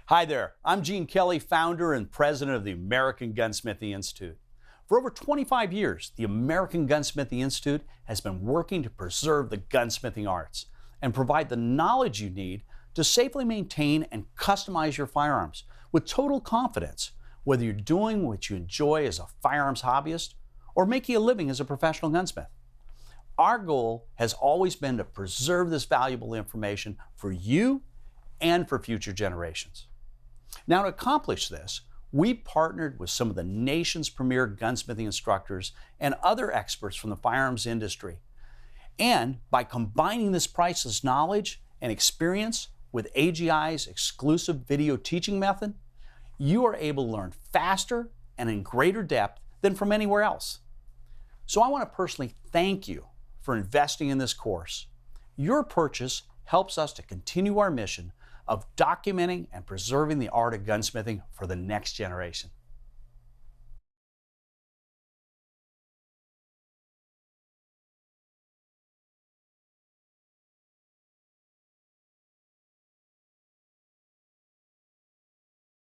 Hi there, I'm Gene Kelly, founder and president of the American Gunsmithing Institute. For over 25 years, the American Gunsmithing Institute has been working to preserve the gunsmithing arts and provide the knowledge you need to safely maintain and customize your firearms with total confidence, whether you're doing what you enjoy as a firearms hobbyist or making a living as a professional gunsmith. Our goal has always been to preserve this valuable information for you and for future generations. Now, to accomplish this, we partnered with some of the nation's premier gunsmithing instructors and other experts from the firearms industry. And by combining this priceless knowledge and experience with AGI's exclusive video teaching method, you are able to learn faster and in greater depth than from anywhere else. So I want to personally thank you for investing in this course. Your purchase helps us to continue our mission of documenting and preserving the art of gunsmithing for the next generation.